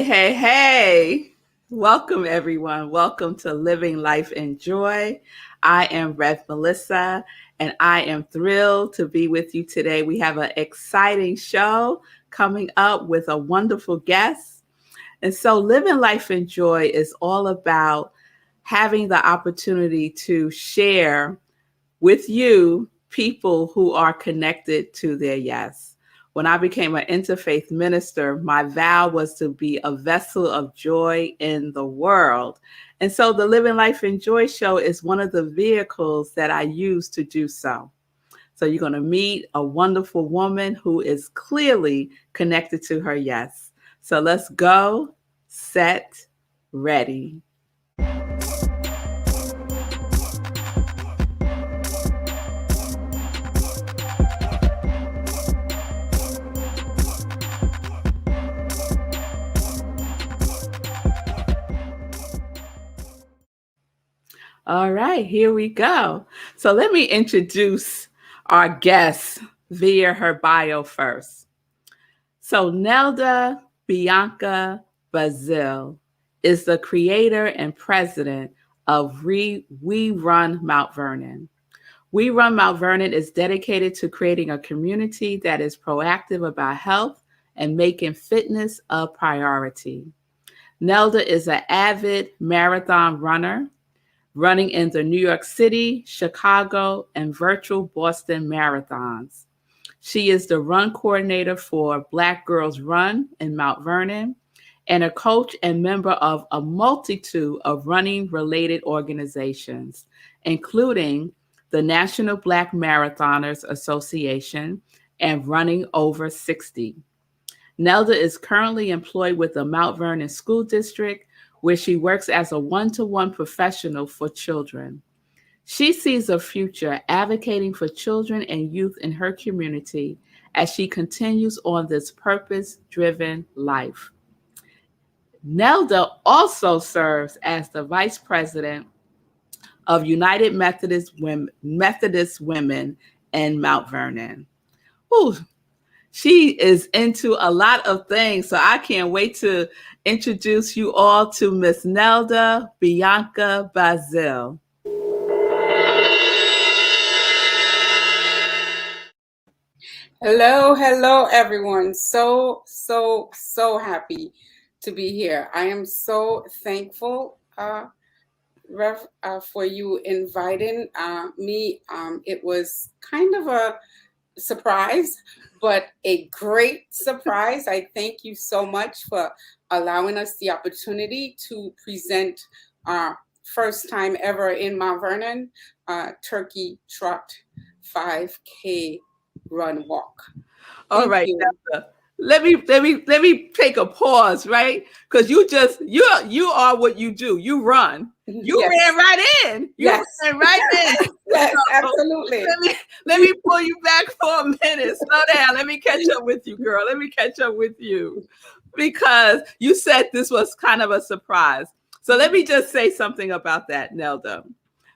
Hey. Welcome, everyone. Welcome to Living Life in Joy. I am Rev Melissa, and I am thrilled to be with you today. We have an exciting show coming up with a wonderful guest. And so, Living Life in Joy is all about having the opportunity to share with you people who are connected to their yes. When I became an interfaith minister, my vow was to be a vessel of joy in the world. And so the Living Life in Joy show is one of the vehicles that I use to do so. So you're going to meet a wonderful woman who is clearly connected to her yes. So let's go, set, ready. All right, here we go. So let me introduce our guest via her bio first. So Nelda Bianca Bazil is the creator and president of We Run Mount Vernon. We Run Mount Vernon is dedicated to creating a community that is proactive about health and making fitness a priority. Nelda is an avid marathon runner, running in the New York City, Chicago, and virtual Boston marathons. She is the run coordinator for Black Girls Run in Mount Vernon and a coach and member of a multitude of running-related organizations, including the National Black Marathoners Association and Running Over 60. Nelda is currently employed with the Mount Vernon School District, where she works as a one-to-one professional for children. She sees a future advocating for children and youth in her community as she continues on this purpose-driven life. Nelda also serves as the vice president of United Methodist Women in Mount Vernon. Ooh, she is into a lot of things, so I can't wait to introduce you all to Miss Nelda Bianca Bazil. Hello, everyone. So happy to be here. I am so thankful, Rev, for you inviting me. It was kind of a surprise, but a great surprise. I thank you so much for allowing us the opportunity to present our first time ever in Mount Vernon, Turkey Trot 5K run walk. All right, Nelda. Let me take a pause, right? Because you are what you do. You run. You ran right in. Ran right in. Yes, so, absolutely. Let me pull you back for a minute. Slow down. Let me catch up with you, girl. Let me catch up with you. Because you said this was kind of a surprise. So let me just say something about that, Nelda.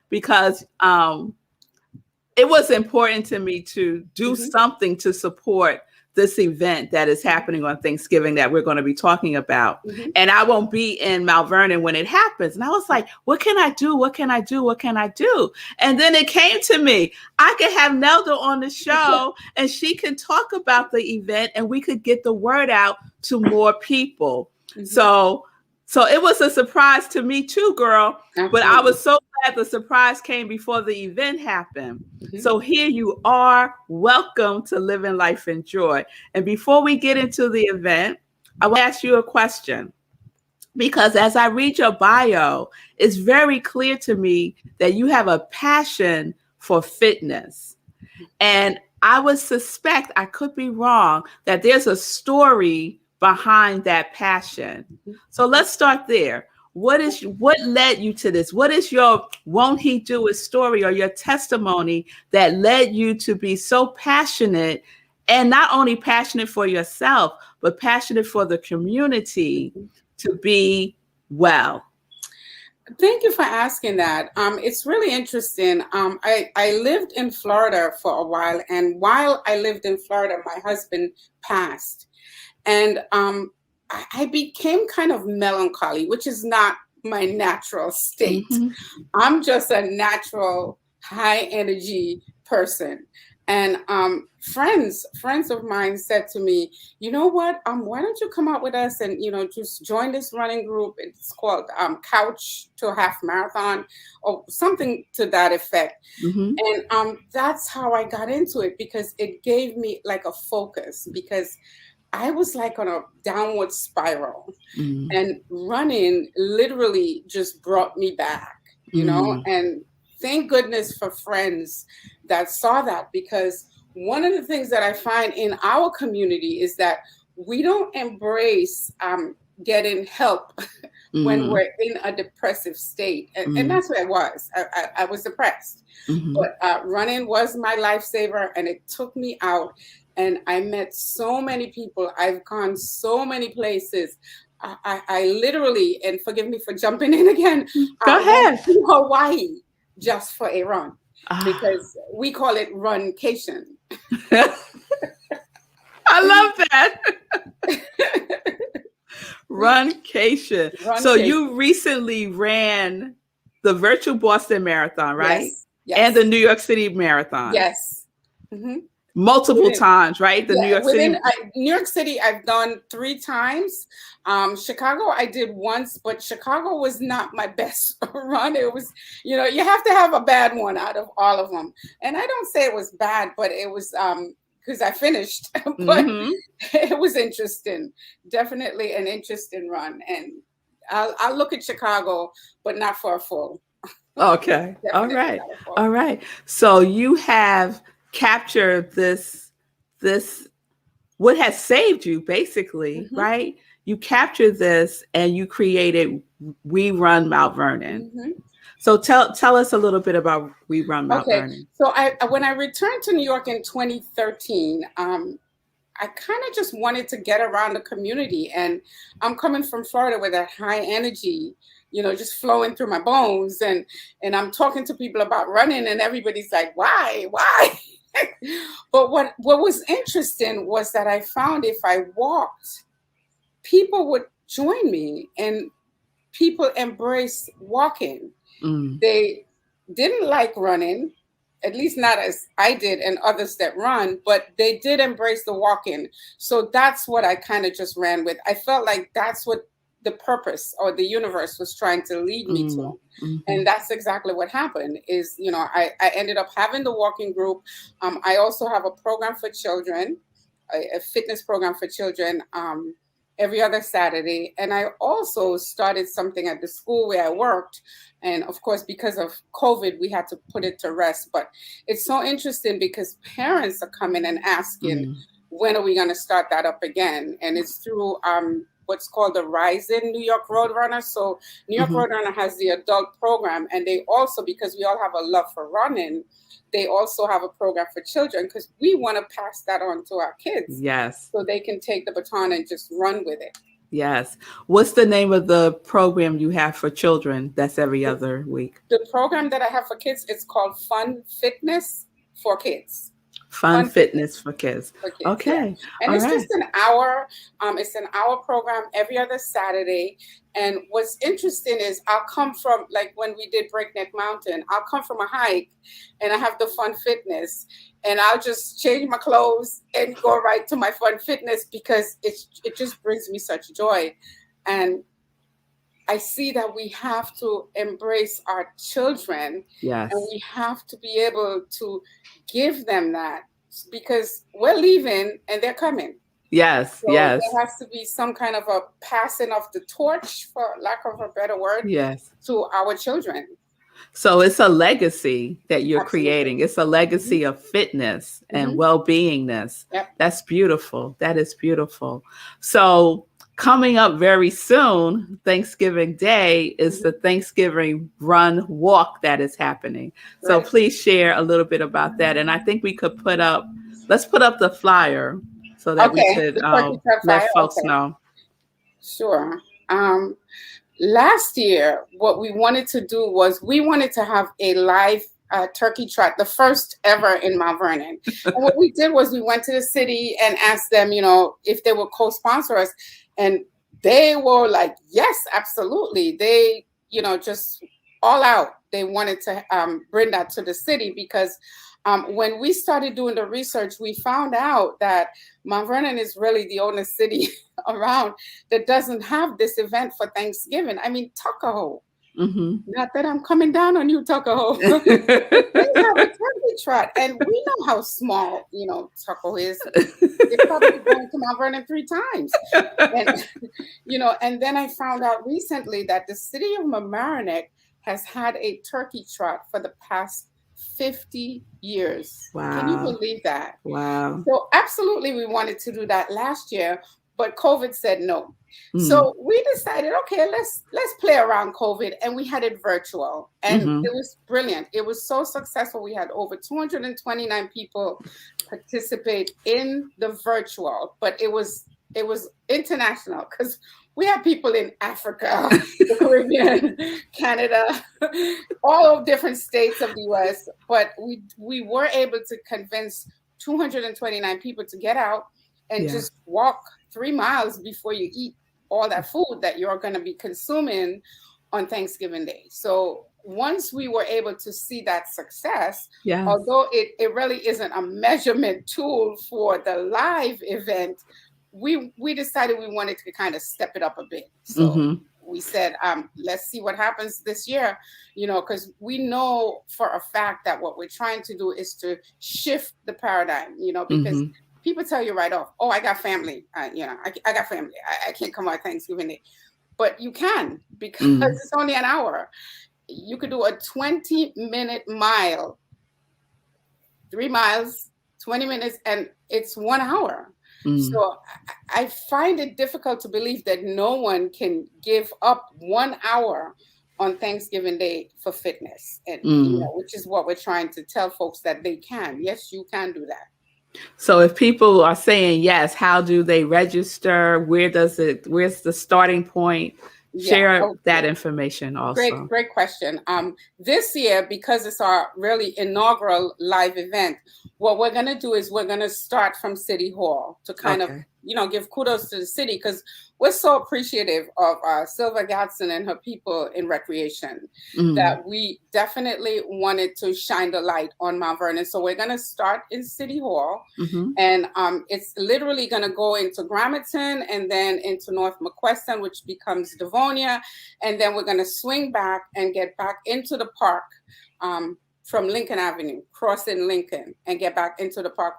Because it was important to me to do something to support this event that is happening on Thanksgiving that we're going to be talking about. And I won't be in Mount Vernon when it happens. And I was like, what can I do? What can I do? What can I do? And then it came to me, I could have Nelda on the show and she can talk about the event and we could get the word out to more people. So it was a surprise to me too, girl. Absolutely. But I was so glad the surprise came before the event happened. So here you are. Welcome to Living Life in Joy. And before we get into the event, I want to ask you a question. Because as I read your bio, it's very clear to me that you have a passion for fitness. And I would suspect, I could be wrong, that there's a story behind that passion. So let's start there. What led you to this? What is your won't he do it story or your testimony that led you to be so passionate, and not only passionate for yourself, but passionate for the community to be well? Thank you for asking that. It's really interesting. I lived in Florida for a while, and while I lived in Florida, my husband passed. And I became kind of melancholy, which is not my natural state. Mm-hmm. I'm just a natural high energy person. And friends of mine said to me, you know what? Why don't you come out with us and just join this running group? It's called Couch to Half Marathon or something to that effect. Mm-hmm. And that's how I got into it, because it gave me like a focus, because I was like on a downward spiral, Mm-hmm. and running literally just brought me back, Mm-hmm. and thank goodness for friends that saw that, because one of the things that I find in our community is that we don't embrace getting help when Mm-hmm. we're in a depressive state. And that's where I was. I was depressed. Mm-hmm. But running was my lifesaver, and it took me out. And I met so many people. I've gone so many places. I literally, and forgive me for jumping in again, Go went ahead. to Hawaii just for a run, Ah. because we call it runcation. I love that. Runcation. So you Runcation. recently ran the virtual Boston Marathon, right? Yes, And the yes, New York City Marathon. yes. Hmm. Multiple Within, times, right? The New yeah, York City. New York City, I've done 3 times. Chicago, I did once, but Chicago was not my best run. It was, you have to have a bad one out of all of them. And I don't say it was bad, but it was because I finished, but Mm-hmm. it was interesting. Definitely an interesting run. And I'll look at Chicago, but not for a full. Okay. All Definitely right. not a full. All right. So you have captured this what has saved you basically, Hmm. right? You captured this and you created We Run Mount Vernon. Hmm. So tell us a little bit about We Run Mount Okay, Vernon. so when I returned to New York in 2013, I kind of just wanted to get around the community, and I'm coming from Florida with that high energy, just flowing through my bones, and I'm talking to people about running, and everybody's like, why? But what was interesting was that I found if I walked, people would join me, and people embrace walking. Mm, They didn't like running, at least not as I did and others that run, but they did embrace the walk-in. So that's what I kind of just ran with. I felt like that's what the purpose or the universe was trying to lead me to. mm, mm-hmm. And that's exactly what happened is, I ended up having the walking group. I also have a program for children, a fitness program for children, every other Saturday. And I also started something at the school where I worked. And of course, because of COVID, we had to put it to rest. But it's so interesting because parents are coming and asking, Mm, when are we going to start that up again? And it's through what's called the Rising New York Roadrunner. So New York mm-hmm. Roadrunner has the adult program. And they also, because we all have a love for running, they also have a program for children, because we want to pass that on to our kids Yes. so they can take the baton and just run with it. Yes. What's the name of the program you have for children that's every other week? The program that I have for kids, it's called Fun Fitness for Kids. Fun Fun Fitness Fitness for Kids. for Kids, yeah. Okay. And All it's just right. an hour. It's an hour program every other Saturday. And what's interesting is I'll come from, like when we did Breakneck Mountain, I'll come from a hike and I have the Fun Fitness, and I'll just change my clothes and go right to my Fun Fitness, because it just brings me such joy. And I see that we have to embrace our children, and Yes. we have to be able to give them that, because we're leaving and they're coming. Yes. So Yes. there has to be some kind of a passing of the torch, for lack of a better word, Yes. to our children. So it's a legacy that you're Absolutely. creating. It's a Hmm. legacy of fitness and Hmm. well-beingness. Yep. That's beautiful. That is beautiful. So coming up very soon, Thanksgiving Day is the Hmm. Thanksgiving run walk that is happening. So Right. please share a little bit about that. And I think we could let's put up the flyer so that we Okay. could The turkey trot let fire. folks Okay. know. Sure. Last year, what we wanted to do was we wanted to have a live turkey trot, the first ever in Mount Vernon. And what we did was we went to the city and asked them, if they would co-sponsor us. And they were like, yes, absolutely. They, just all out. They wanted to bring that to the city because when we started doing the research, we found out that Mount Vernon is really the only city around that doesn't have this event for Thanksgiving. I mean, Tuckahoe. Mm-hmm. Not that I'm coming down on you, Tuckahoe. They have a turkey trot, and we know how small, Tuckahoe is. They probably going to Mount Vernon 3 times. And, and then I found out recently that the city of Mamaroneck has had a turkey trot for the past 50 years. Wow. Can you believe that? Wow. So absolutely we wanted to do that last year, but COVID said no. So we decided, okay, let's play around COVID, and we had it virtual, and it was brilliant. It was so successful. We had over 229 people participate in the virtual, but it was international because we have people in Africa, the Caribbean, Canada, all of different states of the US, but we were able to convince 229 people to get out and just walk 3 miles before you eat all that food that you're going to be consuming on Thanksgiving Day. So once we were able to see that success, although it really isn't a measurement tool for the live event, we decided we wanted to kind of step it up a bit. So we said, let's see what happens this year, because we know for a fact that what we're trying to do is to shift the paradigm, because people tell you right off, oh, I got family. I got family. I can't come on Thanksgiving Day. But you can, because it's only an hour. You could do a 20-minute mile, 3 miles, 20 minutes, and it's 1 hour. So I find it difficult to believe that no one can give up 1 hour on Thanksgiving Day for fitness, and which is what we're trying to tell folks that they can. Yes, you can do that. So if people are saying yes, how do they register? Where's the starting point? Share that information also. Great question. This year, because it's our really inaugural live event, what we're going to do is we're going to start from City Hall to kind of, give kudos to the city, because we're so appreciative of Sylvia Gadsden and her people in recreation that we definitely wanted to shine the light on Mount Vernon. So we're going to start in City Hall, and it's literally going to go into Gramerton and then into North McQuestion, which becomes Devonia. And then we're going to swing back and get back into the park from Lincoln Avenue, crossing Lincoln, and get back into the park.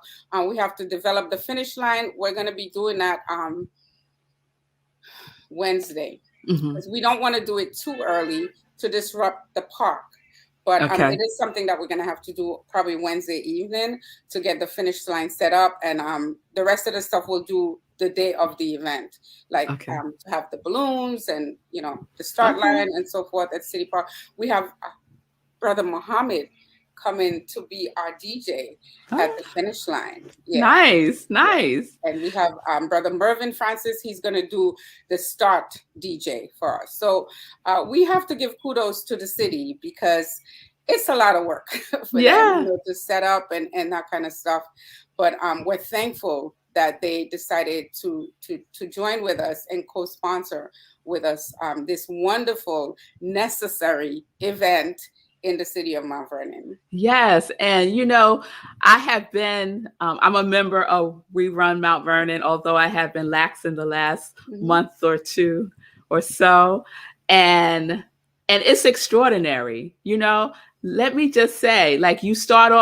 We have to develop the finish line. We're going to be doing that Wednesday, because we don't want to do it too early to disrupt the park. But it is something that we're going to have to do probably Wednesday evening to get the finish line set up. And the rest of the stuff we'll do the day of the event, like to have the balloons and, the start line and so forth at City Park. We have Brother Muhammad coming to be our DJ at the finish line. Nice. And we have Brother Mervyn Francis. He's going to do the start DJ for us. So we have to give kudos to the city, because it's a lot of work for them, to set up and that kind of stuff. But we're thankful that they decided to join with us and co-sponsor with us this wonderful, necessary event in the city of Mount Vernon. Yes. And, I have been, I'm a member of We Run Mount Vernon, although I have been lax in the last month or two or so. And it's extraordinary. Let me just say, like I started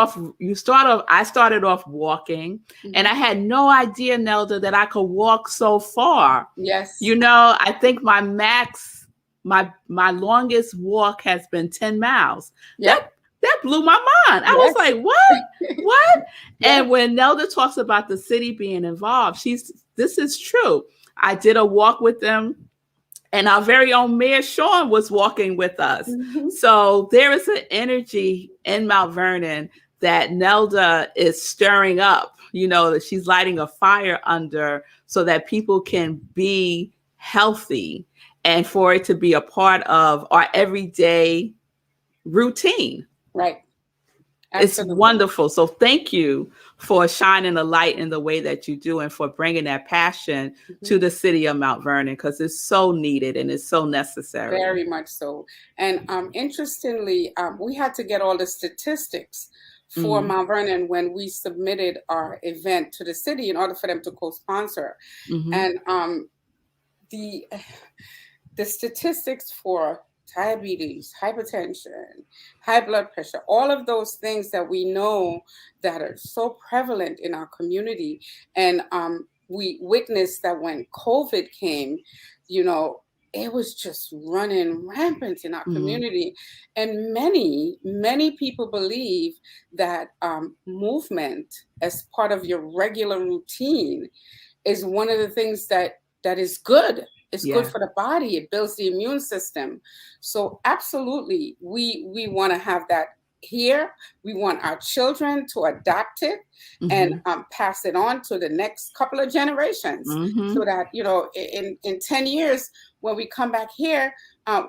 off walking, and I had no idea, Nelda, that I could walk so far. Yes. I think my my longest walk has been 10 miles. That blew my mind. I was like, what? And when Nelda talks about the city being involved, this is true. I did a walk with them, and our very own Mayor Sean was walking with us. So there is an energy in Mount Vernon that Nelda is stirring up, that she's lighting a fire under, so that people can be healthy and for it to be a part of our everyday routine. Right. It's Absolutely. wonderful. So thank you for shining a light in the way that you do and for bringing that passion to Mhm. the city of Mount Vernon, because it's so needed and it's so necessary. Very much so. And interestingly, we had to get all the statistics for Mm, Mount Vernon when we submitted our event to the city in order for them to co-sponsor. hmm And the the statistics for diabetes, hypertension, high blood pressure, all of those things that we know that are so prevalent in our community. And we witnessed that when COVID came, you know, it was just running rampant in our mm, community. And many people believe that movement as part of your regular routine is one of the things that is good. It's good yeah. for the body. It builds the immune system. So absolutely, we want to have that here. We want our children to adapt it and hmm pass it on to the next couple of generations, so hmm that in 10 years when we come back here,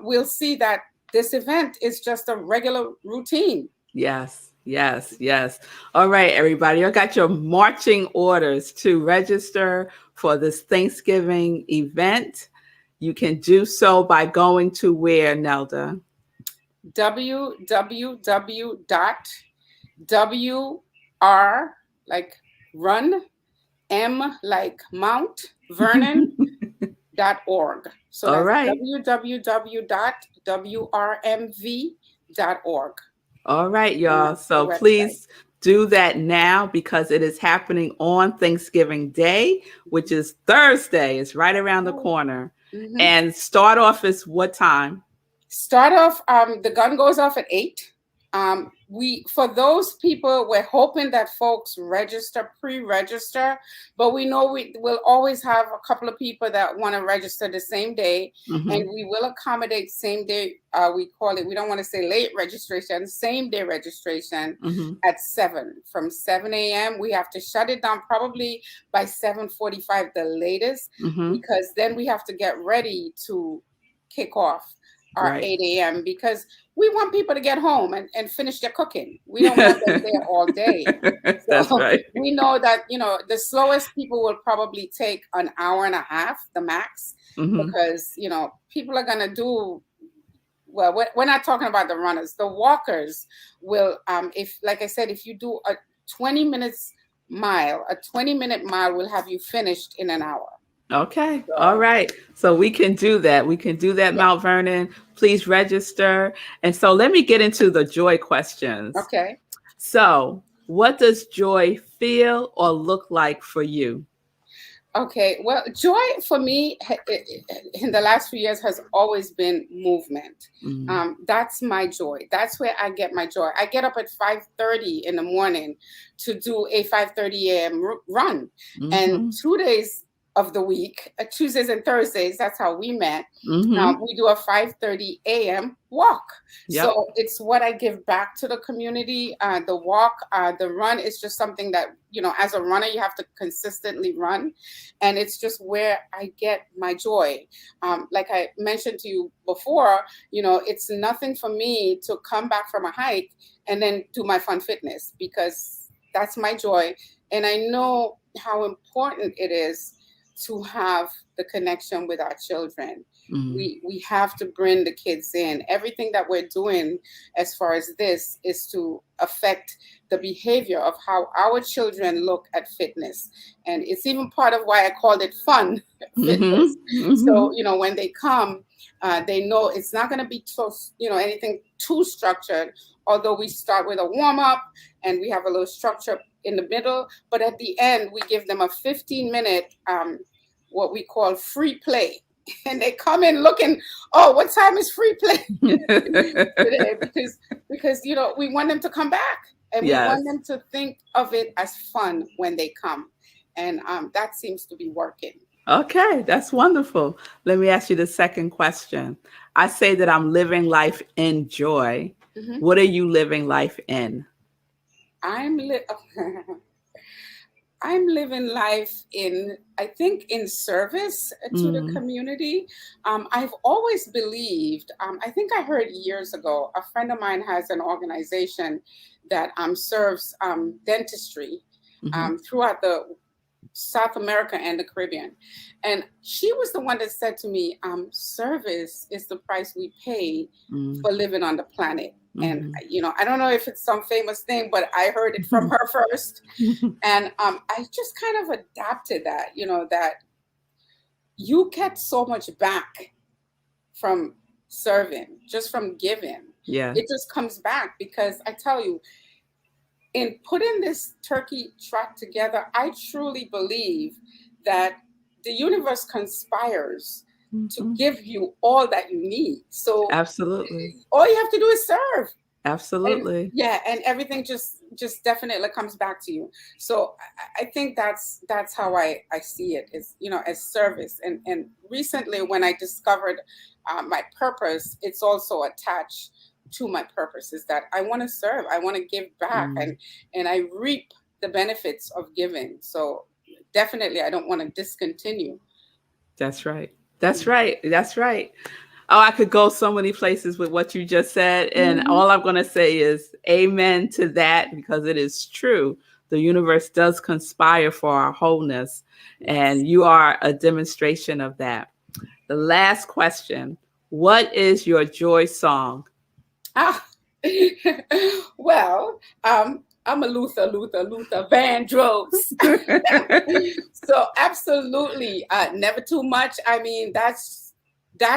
we'll see that this event is just a regular routine. Yes, yes, yes. All right, everybody. I got your marching orders to register for this Thanksgiving event. You can do so by going to where, Nelda? www.wr like run, M like Mount Vernon .org. So All that's right. www.wrmv.org. All right, And y'all. that's the So website. please do that now because it is happening on Thanksgiving Day, which is Thursday. It's right around the corner. Mhm. And start off is what time? Start off, the gun goes off at 8. We For those people, we're hoping that folks register, pre-register, but we know we will always have a couple of people that want to register the same day, and hmm we will accommodate same day. We call it, we don't want to say late registration, same day registration hmm at 7. From 7 a.m. We have to shut it down probably by 7:45, the latest, hmm because then we have to get ready to kick off our Right. 8 a.m. because we want people to get home and finish their cooking. We don't want them there all day. That's So right. we know that, the slowest people will probably take an hour and a half, the max, hmm because, people are going to do, well, we're not talking about the runners. The walkers will, if, like I said, if you do a 20-minute mile will have you finished in an hour. Okay. All So, right. So we can do that. We can do that, yeah. Mount Vernon. Please register. And so let me get into the joy questions. Okay. So, what does joy feel or look like for you? Okay, well, joy for me in the last few years has always been movement. Mm, That's my joy. That's where I get my joy. I get up at 5:30 in the morning to do a 5:30 a.m. Run, and mhm, 2 days of the week, Tuesdays and Thursdays, that's how we met. mhm. We do a 5:30 a.m. walk. Yep. So it's what I give back to the community. The walk, the run is just something that, as a runner, you have to consistently run, and it's just where I get my joy. Like I mentioned to you before, it's nothing for me to come back from a hike and then do my fun fitness, because that's my joy. And I know how important it is to have the connection with our children. Mm, We have to bring the kids in. Everything that we're doing as far as this is to affect the behavior of how our children look at fitness. And it's even part of why I called it fun mhm, fitness. So, mhm. when they come, they know it's not going to be so, anything too structured, although we start with a warm up and we have a little structure in the middle. But at the end, we give them a 15-minute, what we call free play. And they come in looking, oh, what time is free play today? Because we want them to come back, and we want Yes. them to think of it as fun when they come, and that seems to be working. Okay, that's wonderful. Let me ask you the second question. I say that I'm living life in joy. Hmm. What are you living life in? I'm li- I'm living life I think, in service to the Mm, community. I've always believed, I think I heard years ago, a friend of mine has an organization that serves dentistry mhm, throughout the South America and the Caribbean. And she was the one that said to me, service is the price we pay mm, for living on the planet. And, mhm. I don't know if it's some famous thing, but I heard it from her first. And I just kind of adapted that, that you get so much back from serving, just from giving. Yeah. It just comes back because I tell you, in putting this turkey trot together, I truly believe that the universe conspires to Mhm. give you all that you need. So Absolutely. all you have to do is serve. And Absolutely. yeah, and everything just definitely comes back to you. So I think that's how I see it, is as service. And recently, when I discovered my purpose, it's also attached to my purpose, is that I want to serve, I want to give back, Mm, and I reap the benefits of giving. So definitely I don't want to discontinue. that's right. That's right. That's right. Oh, I could go so many places with what you just said. And Mhm. all I'm going to say is amen to that, because it is true. The universe does conspire for our wholeness. Yes. And you are a demonstration of that. The last question: what is your joy song? Ah, well, I'm a Luther Vandross. So absolutely, never too much. I mean, that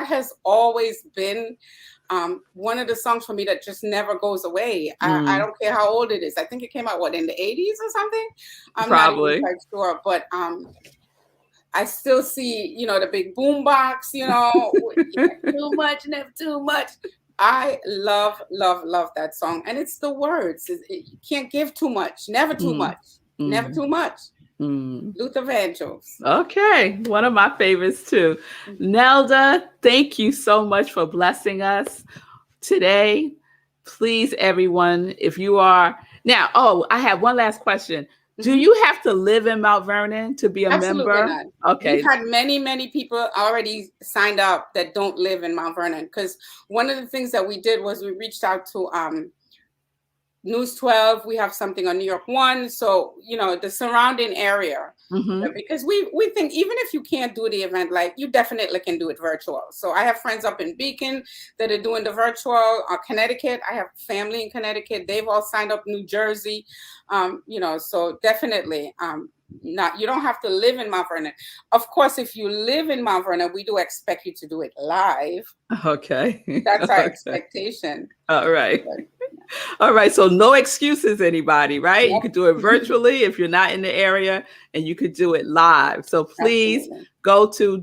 has always been one of the songs for me that just never goes away. I Mm, don't care how old it is. I think it came out in the 80s or something. I'm not even probably. quite sure, but I still see, the big boom box, too much, never too much. I love, love, love that song. And it's the words. You can't give too much, never too Mm, much, never mm, too much. mm. Luther Vandross. Okay, one of my favorites too. Nelda, thank you so much for blessing us today. Please, everyone, if you are now, oh, I have one last question. Do Mhm. you have to live in Mount Vernon to be a Absolutely member? not. We've Okay. had many, many people already signed up that don't live in Mount Vernon, because one of the things that we did was we reached out to News 12. We have something on New York 1. So, the surrounding area. Mm-hmm. Because we think, even if you can't do the event, like, you definitely can do it virtual. So I have friends up in Beacon that are doing the virtual. Connecticut, I have family in Connecticut. They've all signed up. New Jersey, so definitely, not, you don't have to live in Mount Vernon. Of course, if you live in Mount Vernon, we do expect you to do it live. Okay. That's our Okay. expectation. All right. But, All right. So no excuses, anybody, right? You yep. could do it virtually if you're not in the area, and you could do it live. So please Absolutely. go to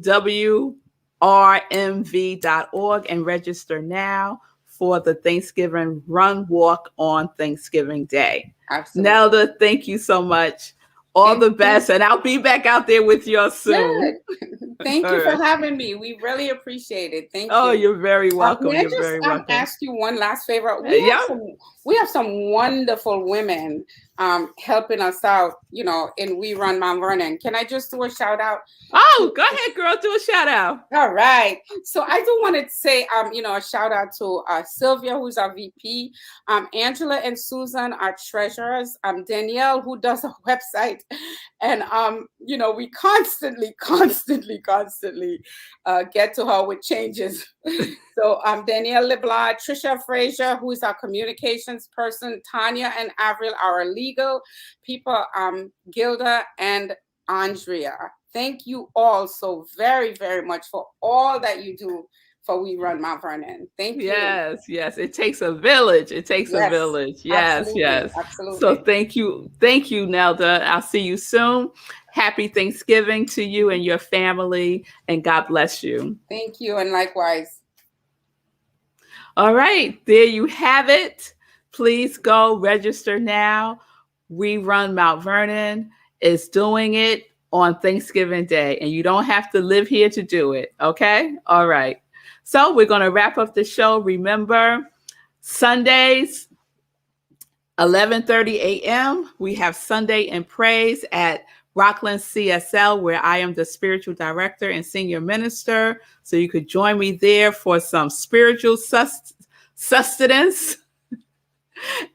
wrmv.org and register now for the Thanksgiving Run Walk on Thanksgiving Day. Absolutely. Nelda, thank you so much. All Thank the you. best. And I'll be back out there with you soon. Good. Thank All you for right. having me. We really appreciate it. Thank Oh, you. you're very welcome. May I You're just very welcome. ask you one last favor? Yeah. We have some wonderful women helping us out, in We Run Mount Vernon. Can I just do a shout out Oh, to? go ahead, girl. Do a shout out. All right. So I do want to say, a shout out to Sylvia, who's our VP, Angela and Susan, our treasurers, Danielle, who does a website, and we constantly get to her with changes. So Danielle LeBlanc, Trisha Frazier, who is our communications person, Tanya and Avril, our legal people, Gilda and Andrea. Thank you all so very, very much for all that you do for We Run Mount Vernon. Thank you. Yes, yes. It takes a village. It takes a Yes, village. Yes, absolutely, yes. So absolutely. thank you. Thank you, Nelda. I'll see you soon. Happy Thanksgiving to you and your family, and God bless you. Thank you, and likewise. All right, there you have it. Please go register now. We Run Mount Vernon is doing it on Thanksgiving Day, and you don't have to live here to do it. Okay? All right. So we're going to wrap up the show. Remember, Sundays, 11:30 a.m., we have Sunday in Praise at Rockland CSL, where I am the spiritual director and senior minister. So you could join me there for some spiritual sustenance.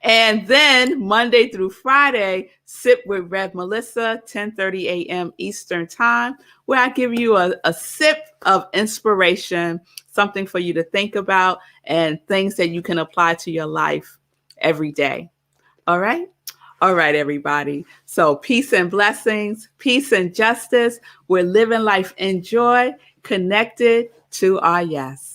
And then Monday through Friday, Sip with Rev Melissa, 10:30 a.m. Eastern Time, where I give you a sip of inspiration, something for you to think about, and things that you can apply to your life every day. All right? All right, everybody. So peace and blessings, peace and justice. We're living life in joy, connected to our yes.